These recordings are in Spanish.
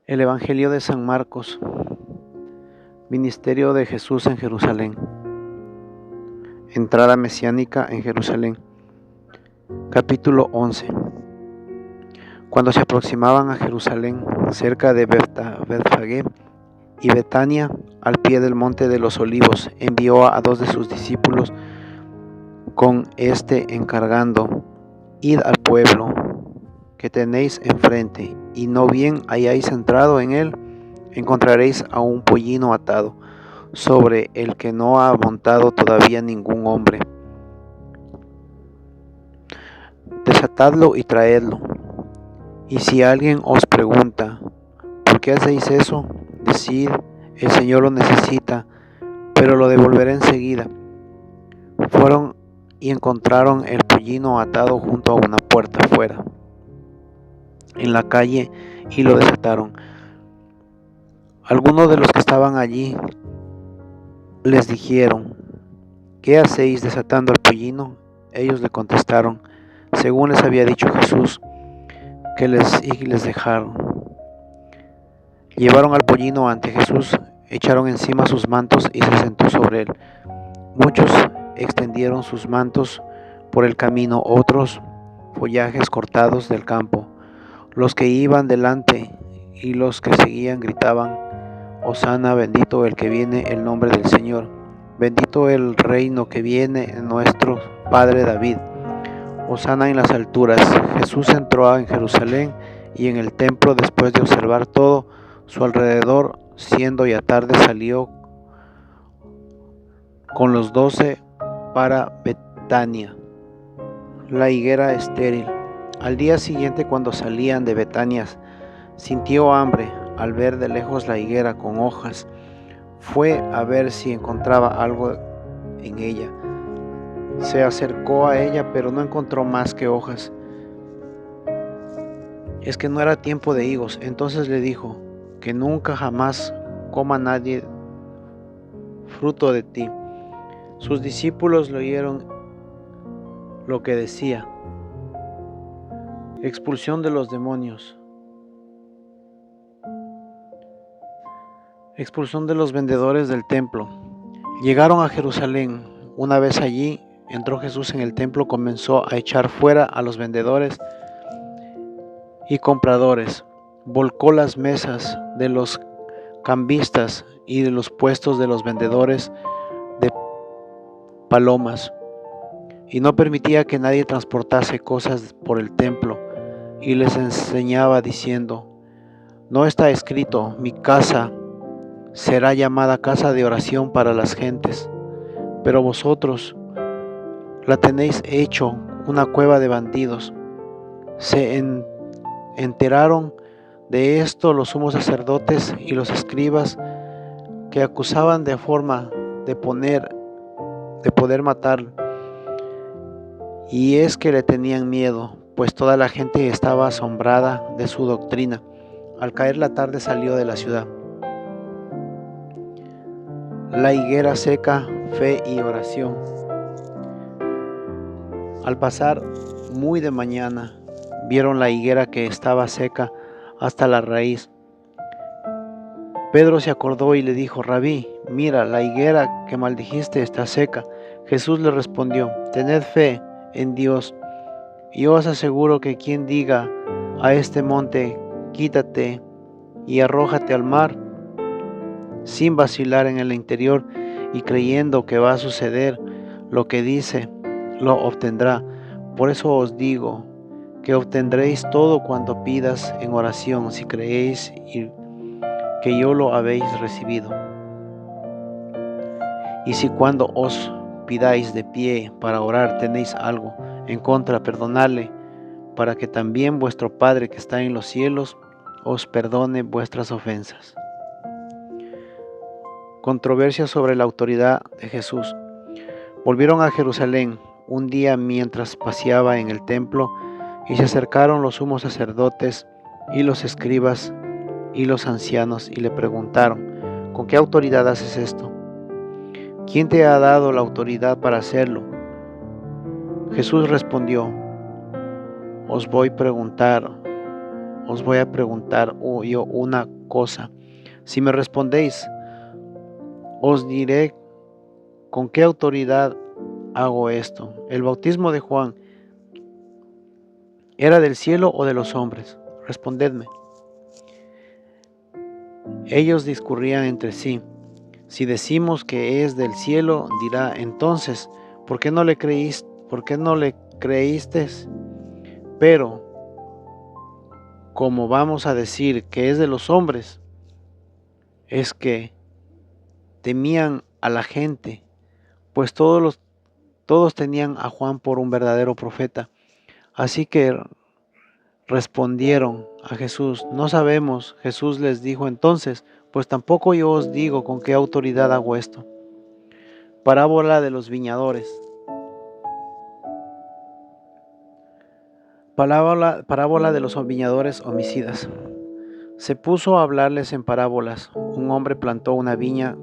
El Evangelio de San Marcos. Ministerio de Jesús en Jerusalén. Entrada mesiánica en Jerusalén. Capítulo 11. Cuando se aproximaban a Jerusalén, cerca de Betfagé y Betania, al pie del monte de los Olivos, envió a 2 de sus discípulos con encargando: id al pueblo que tenéis enfrente, y no bien hayáis entrado en él, encontraréis a un pollino atado, sobre el que no ha montado todavía ningún hombre. Desatadlo y traedlo. Y si alguien os pregunta: ¿por qué hacéis eso?, decid: el Señor lo necesita, pero lo devolverá enseguida. Fueron y encontraron el pollino atado junto a una puerta fuera, en la calle, y lo desataron. Algunos de los que estaban allí les dijeron: ¿qué hacéis desatando el pollino? Ellos le contestaron según les había dicho Jesús, y les dejaron. Llevaron al pollino ante Jesús, echaron encima sus mantos y se sentó sobre él. Muchos extendieron sus mantos por el camino, otros follajes cortados del campo. Los que iban delante y los que seguían gritaban: Hosana, bendito el que viene en el nombre del Señor, bendito el reino que viene en nuestro Padre David, Hosana en las alturas. Jesús entró en Jerusalén y en el templo, después de observar todo su alrededor, siendo ya tarde, salió con los 12 para Betania, la higuera estéril. Al día siguiente, cuando salían de Betania, sintió hambre. Al ver de lejos la higuera con hojas, fue a ver si encontraba algo en ella. Se acercó a ella, pero no encontró más que hojas. Es que no era tiempo de higos. Entonces le dijo: que nunca jamás coma nadie fruto de ti. Sus discípulos le oyeron lo que decía. Expulsión de los demonios. Expulsión de los vendedores del templo. Llegaron a Jerusalén. Una vez allí, entró Jesús en el templo, comenzó a echar fuera a los vendedores y compradores. Volcó las mesas de los cambistas y de los puestos de los vendedores de palomas, y no permitía que nadie transportase cosas por el templo, y les enseñaba diciendo: ¿no está escrito: mi casa será llamada casa de oración para las gentes? Pero vosotros la tenéis hecho una cueva de bandidos. Se enteraron de esto los sumos sacerdotes y los escribas, que acusaban de forma de poder matarlo. Y es que le tenían miedo, pues toda la gente estaba asombrada de su doctrina. Al caer la tarde salió de la ciudad. La higuera seca, fe y oración. Al pasar muy de mañana, vieron la higuera que estaba seca hasta la raíz. Pedro se acordó y le dijo: Rabí, mira, la higuera que maldijiste está seca. Jesús le respondió: tened fe en Dios. Yo os aseguro que quien diga a este monte: quítate y arrójate al mar, sin vacilar en el interior y creyendo que va a suceder lo que dice, lo obtendrá. Por eso os digo que obtendréis todo cuanto pidas en oración, si creéis que yo lo habéis recibido. Y si cuando os pidáis de pie para orar tenéis algo en contra, perdonadle, para que también vuestro Padre que está en los cielos os perdone vuestras ofensas. Controversia sobre la autoridad de Jesús. Volvieron a Jerusalén un día mientras paseaba en el templo, y se acercaron los sumos sacerdotes y los escribas y los ancianos, y le preguntaron: ¿con qué autoridad haces esto? ¿Quién te ha dado la autoridad para hacerlo? Jesús respondió: os voy a preguntar yo una cosa. Si me respondéis, os diré con qué autoridad hago esto. ¿El bautismo de Juan era del cielo o de los hombres? Respondedme. Ellos discurrían entre sí. Si decimos que es del cielo, dirá entonces, ¿por qué no le creísteis? Pero, como vamos a decir que es de los hombres, es que temían a la gente, pues todos tenían a Juan por un verdadero profeta. Así que respondieron a Jesús, no sabemos. Jesús les dijo entonces, pues tampoco yo os digo con qué autoridad hago esto. Parábola de los viñadores. Parábola de los viñadores homicidas. Se puso a hablarles en parábolas. Un hombre plantó una viña,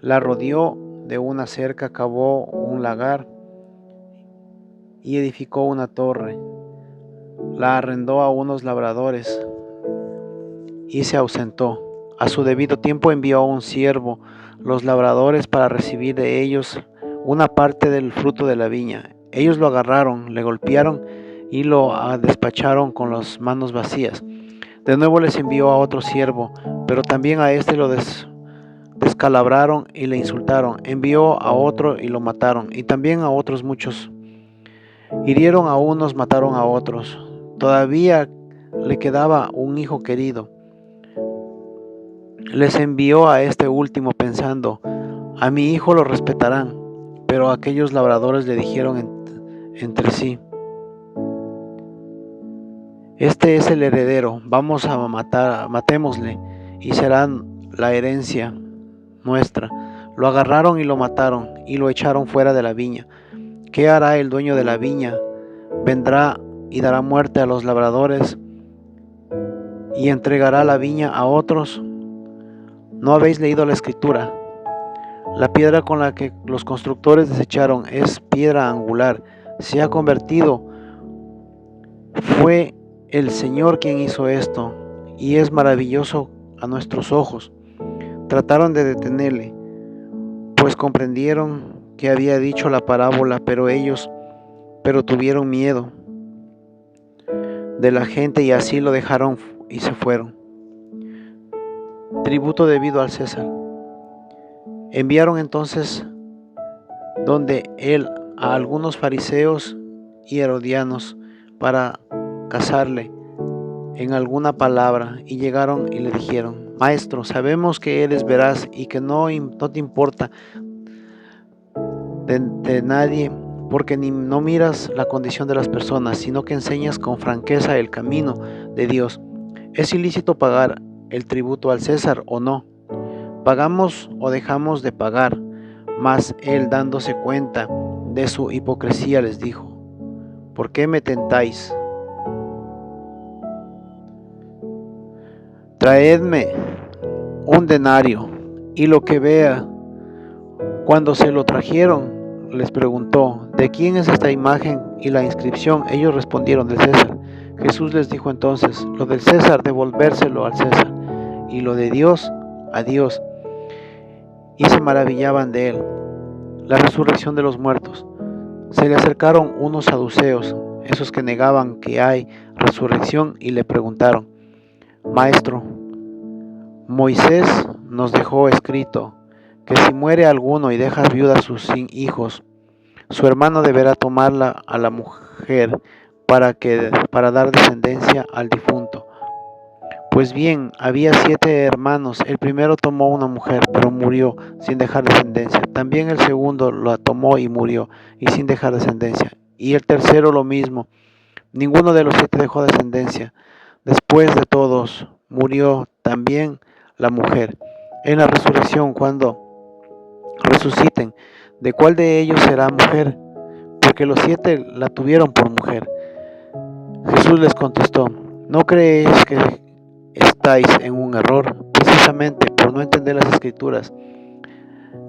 la rodeó de una cerca, cavó un lagar y edificó una torre. La arrendó a unos labradores y se ausentó. A su debido tiempo envió a un siervo, los labradores, para recibir de ellos una parte del fruto de la viña. Ellos lo agarraron, le golpearon y lo despacharon con las manos vacías. De nuevo les envió a otro siervo, pero también a este lo descalabraron y le insultaron. Envió a otro y lo mataron, y también a otros muchos. Hirieron a unos, mataron a otros. Todavía le quedaba un hijo querido. Les envió a este último pensando, a mi hijo lo respetarán. Pero aquellos labradores le dijeron entre sí, este es el heredero, vamos a matémosle y será la herencia nuestra. Lo agarraron y lo mataron y lo echaron fuera de la viña. ¿Qué hará el dueño de la viña? Vendrá y dará muerte a los labradores y entregará la viña a otros. ¿No habéis leído la escritura? La piedra con la que los constructores desecharon es piedra angular. Se ha convertido. Fue el Señor quien hizo esto, y es maravilloso a nuestros ojos. Trataron de detenerle, pues comprendieron que había dicho la parábola, pero tuvieron miedo de la gente y así lo dejaron y se fueron. Tributo debido al César. Enviaron entonces donde él a algunos fariseos y herodianos para casarle en alguna palabra, y llegaron y le dijeron, Maestro, sabemos que eres veraz y que no te importa de nadie, porque no miras la condición de las personas, sino que enseñas con franqueza el camino de Dios. ¿Es ilícito pagar el tributo al César o no? ¿Pagamos o dejamos de pagar? Mas él, dándose cuenta de su hipocresía, les dijo, ¿por qué me tentáis? Traedme un denario y lo que vea. Cuando se lo trajeron, les preguntó, ¿de quién es esta imagen y la inscripción? Ellos respondieron, del César. Jesús les dijo entonces, lo del César devolvérselo al César, y lo de Dios a Dios. Y se maravillaban de él. La resurrección de los muertos. Se le acercaron unos saduceos, esos que negaban que hay resurrección, y le preguntaron, Maestro, Moisés nos dejó escrito que si muere alguno y deja viuda a sus hijos, su hermano deberá tomarla a la mujer para dar descendencia al difunto. Pues bien, había 7 hermanos. El primero tomó una mujer, pero murió sin dejar descendencia. También el segundo la tomó y murió, y sin dejar descendencia. Y el tercero lo mismo. Ninguno de los 7 dejó descendencia. Después de todos, murió también la mujer. En la resurrección, cuando resuciten, ¿de cuál de ellos será mujer? Porque los 7 la tuvieron por mujer. Jesús les contestó, ¿no creéis que estáis en un error, precisamente por no entender las Escrituras,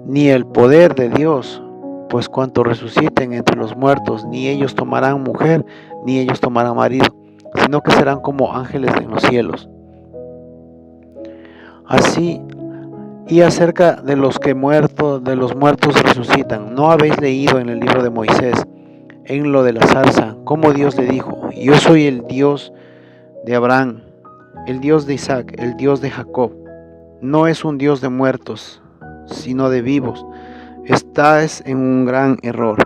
ni el poder de Dios? Pues cuanto resuciten entre los muertos, ni ellos tomarán mujer, ni ellos tomarán marido, sino que serán como ángeles en los cielos. Así y acerca de los de los muertos resucitan. ¿No habéis leído en el libro de Moisés, en lo de la zarza, cómo Dios le dijo: yo soy el Dios de Abraham, el Dios de Isaac, el Dios de Jacob? No es un Dios de muertos, sino de vivos. Estás en un gran error.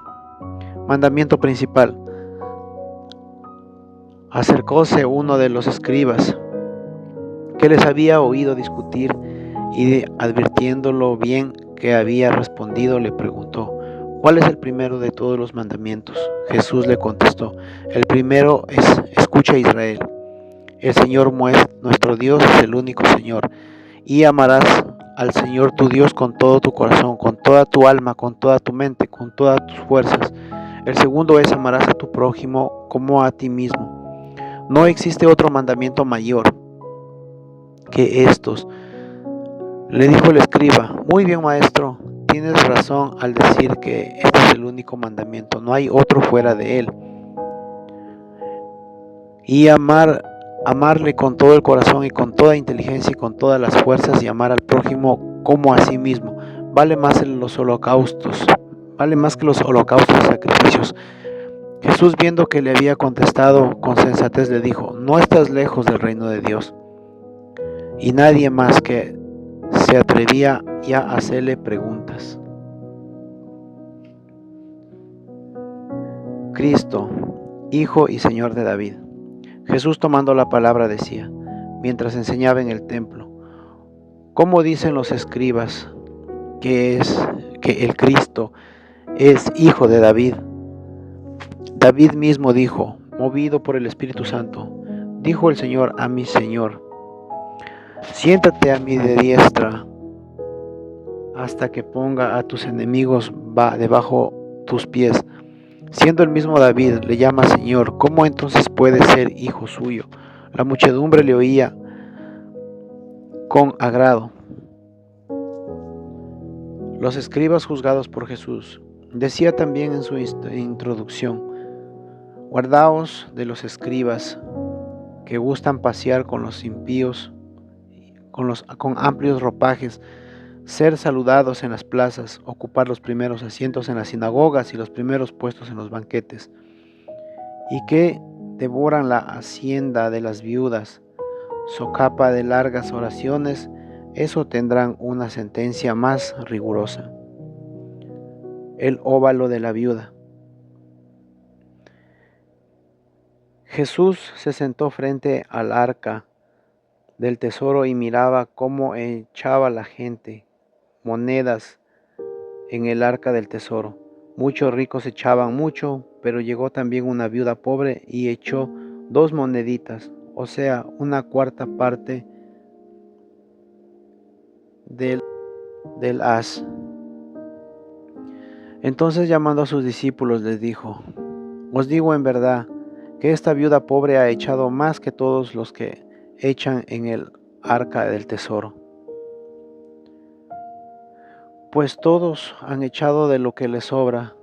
Mandamiento principal. Acercóse uno de los escribas, que les había oído discutir, y advirtiéndolo bien que había respondido, le preguntó: ¿cuál es el primero de todos los mandamientos? Jesús le contestó: el primero es: escucha, Israel, el Señor nuestro Dios es el único Señor, y amarás al Señor tu Dios con todo tu corazón, con toda tu alma, con toda tu mente, con todas tus fuerzas. El segundo es: amarás a tu prójimo como a ti mismo. No existe otro mandamiento mayor que estos. Le dijo el escriba: muy bien, maestro, tienes razón al decir que este es el único mandamiento, no hay otro fuera de él. Y amarle con todo el corazón y con toda inteligencia y con todas las fuerzas, y amar al prójimo como a sí mismo. Vale más que los holocaustos y sacrificios. Jesús, viendo que le había contestado con sensatez, le dijo: no estás lejos del reino de Dios. Y nadie más que se atrevía ya a hacerle preguntas. Cristo, Hijo y Señor de David. Jesús, tomando la palabra, decía, mientras enseñaba en el templo: ¿cómo dicen los escribas que el Cristo es hijo de David? David mismo dijo, movido por el Espíritu Santo: dijo el Señor a mi Señor: siéntate a mi diestra hasta que ponga a tus enemigos debajo tus pies. Siendo el mismo David, le llama Señor, ¿cómo entonces puede ser hijo suyo? La muchedumbre le oía con agrado. Los escribas juzgados por Jesús. Decía también en su introducción: guardaos de los escribas que gustan pasear con los impíos, con amplios ropajes, ser saludados en las plazas, ocupar los primeros asientos en las sinagogas y los primeros puestos en los banquetes, y que devoran la hacienda de las viudas, socapa de largas oraciones. Eso tendrán una sentencia más rigurosa. El óvalo de la viuda. Jesús se sentó frente al arca del tesoro y miraba cómo echaba la gente monedas en el arca del tesoro. Muchos ricos echaban mucho, pero llegó también una viuda pobre y echó 2 moneditas, o sea, una cuarta parte del haz. Entonces, llamando a sus discípulos, les dijo: os digo en verdad que esta viuda pobre ha echado más que todos los que echan en el arca del tesoro. Pues todos han echado de lo que les sobra,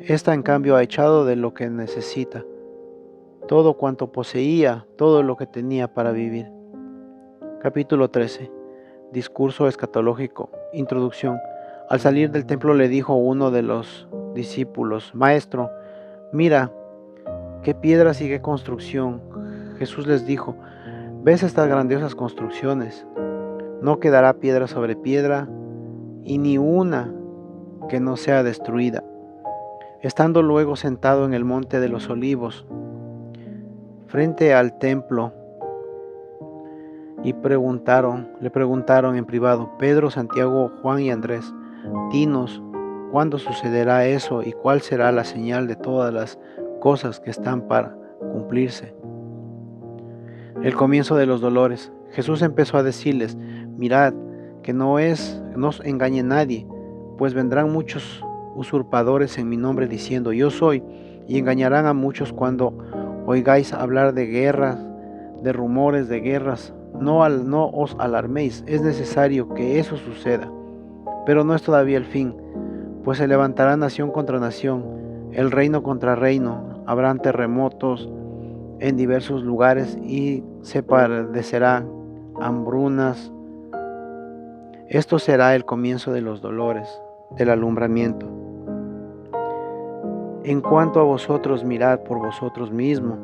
esta en cambio ha echado de lo que necesita, todo cuanto poseía, todo lo que tenía para vivir. Capítulo 13. Discurso escatológico. Introducción. Al salir del templo le dijo uno de los discípulos: maestro, mira qué piedras y qué construcción. Jesús les dijo: ¿ves estas grandiosas construcciones? No quedará piedra sobre piedra, y ni una que no sea destruida. Estando luego sentado en el monte de los Olivos, frente al templo, y le preguntaron en privado, Pedro, Santiago, Juan y Andrés: dinos, ¿cuándo sucederá eso y cuál será la señal de todas las cosas que están para cumplirse? El comienzo de los dolores. Jesús empezó a decirles: mirad que no os engañe nadie, pues vendrán muchos usurpadores en mi nombre diciendo: yo soy, y engañarán a muchos. Cuando oigáis hablar de guerras, de rumores de guerras, no os alarméis, es necesario que eso suceda, pero no es todavía el fin, pues se levantará nación contra nación, el reino contra reino, habrán terremotos en diversos lugares y se padecerán hambrunas Esto será el comienzo de los dolores, del alumbramiento. En cuanto a vosotros, mirad por vosotros mismos,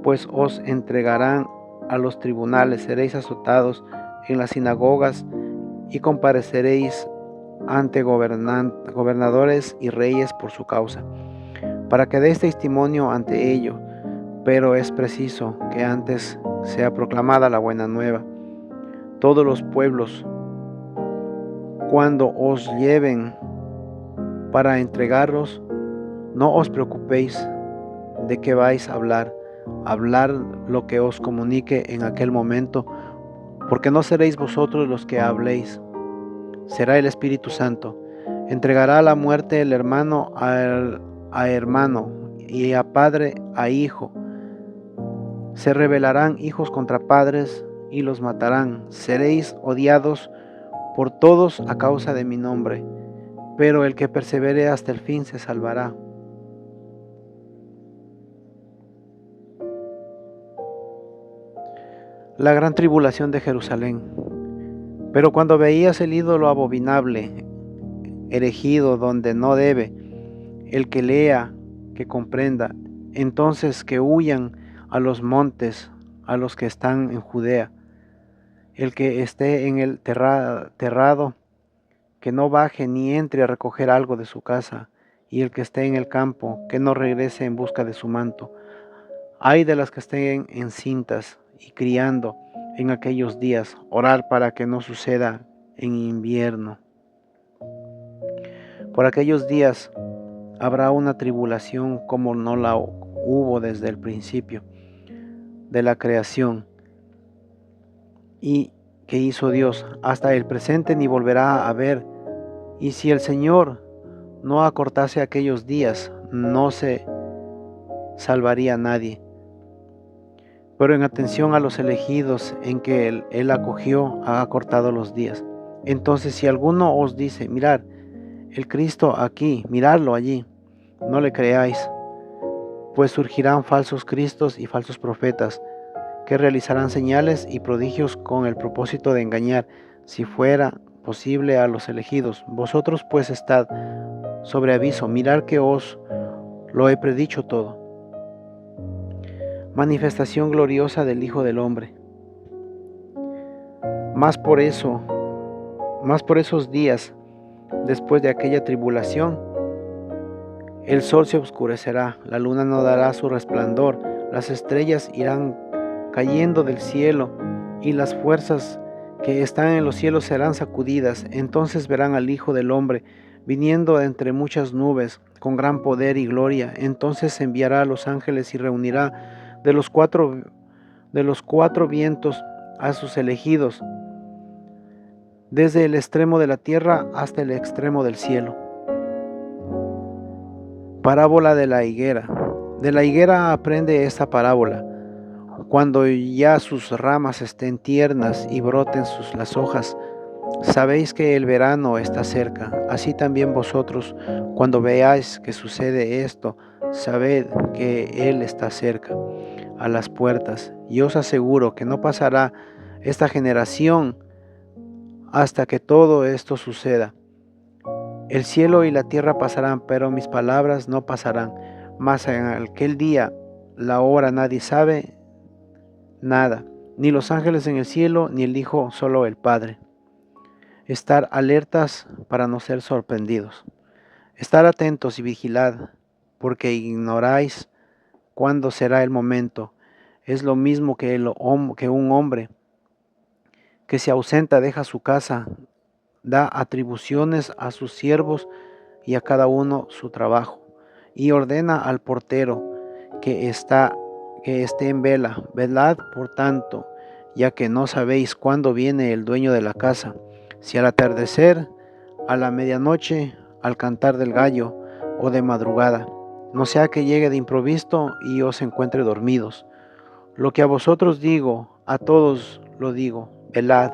pues os entregarán a los tribunales, seréis azotados en las sinagogas y compareceréis ante gobernadores y reyes por su causa, para que deis testimonio ante ellos. Pero es preciso que antes sea proclamada la buena nueva. Todos los pueblos, cuando os lleven para entregarlos, no os preocupéis de qué vais a hablar. Hablar lo que os comunique en aquel momento, porque no seréis vosotros los que habléis, será el Espíritu Santo. Entregará a la muerte el hermano a hermano y a padre a hijo. Se rebelarán hijos contra padres y los matarán. Seréis odiados por todos a causa de mi nombre, pero el que persevere hasta el fin se salvará. La gran tribulación de Jerusalén. Pero cuando veías el ídolo abominable, erigido donde no debe, el que lea, que comprenda, entonces que huyan a los montes, a los que están en Judea. El que esté en el terrado, que no baje ni entre a recoger algo de su casa, y el que esté en el campo, que no regrese en busca de su manto. Ay de las que estén encintas y criando en aquellos días, orar para que no suceda en invierno. Por aquellos días habrá una tribulación como no la hubo desde el principio de la creación y que hizo Dios hasta el presente, ni volverá a haber. Y si el Señor no acortase aquellos días, no se salvaría nadie. Pero en atención a los elegidos en que él acogió, ha acortado los días. Entonces, si alguno os dice, mirad, el Cristo aquí, miradlo allí, no le creáis, pues surgirán falsos cristos y falsos profetas, que realizarán señales y prodigios con el propósito de engañar, si fuera posible, a los elegidos. Vosotros pues estad sobre aviso, mirad que os lo he predicho todo. Manifestación gloriosa del Hijo del Hombre. Más por esos días, después de aquella tribulación, el sol se oscurecerá, la luna no dará su resplandor, las estrellas irán cayendo del cielo, y las fuerzas que están en los cielos serán sacudidas. Entonces verán al Hijo del Hombre viniendo de entre muchas nubes, con gran poder y gloria. Entonces enviará a los ángeles y reunirá de los cuatro vientos a sus elegidos, desde el extremo de la tierra hasta el extremo del cielo. Parábola de la higuera. De la higuera aprende esta parábola. Cuando ya sus ramas estén tiernas y broten las hojas, sabéis que el verano está cerca. Así también vosotros, cuando veáis que sucede esto, sabed que Él está cerca, a las puertas. Y os aseguro que no pasará esta generación hasta que todo esto suceda. El cielo y la tierra pasarán, pero mis palabras no pasarán. Mas en aquel día, la hora, nadie sabe nada, ni los ángeles en el cielo, ni el Hijo, solo el Padre. Estar alertas para no ser sorprendidos. Estar atentos y vigilad, porque ignoráis cuándo será el momento. Es lo mismo que un hombre que se ausenta, deja su casa, da atribuciones a sus siervos y a cada uno su trabajo, y ordena al portero que esté en vela. Velad, por tanto, ya que no sabéis cuándo viene el dueño de la casa, si al atardecer, a la medianoche, al cantar del gallo, o de madrugada, no sea que llegue de improviso y os encuentre dormidos. Lo que a vosotros digo, a todos lo digo, velad.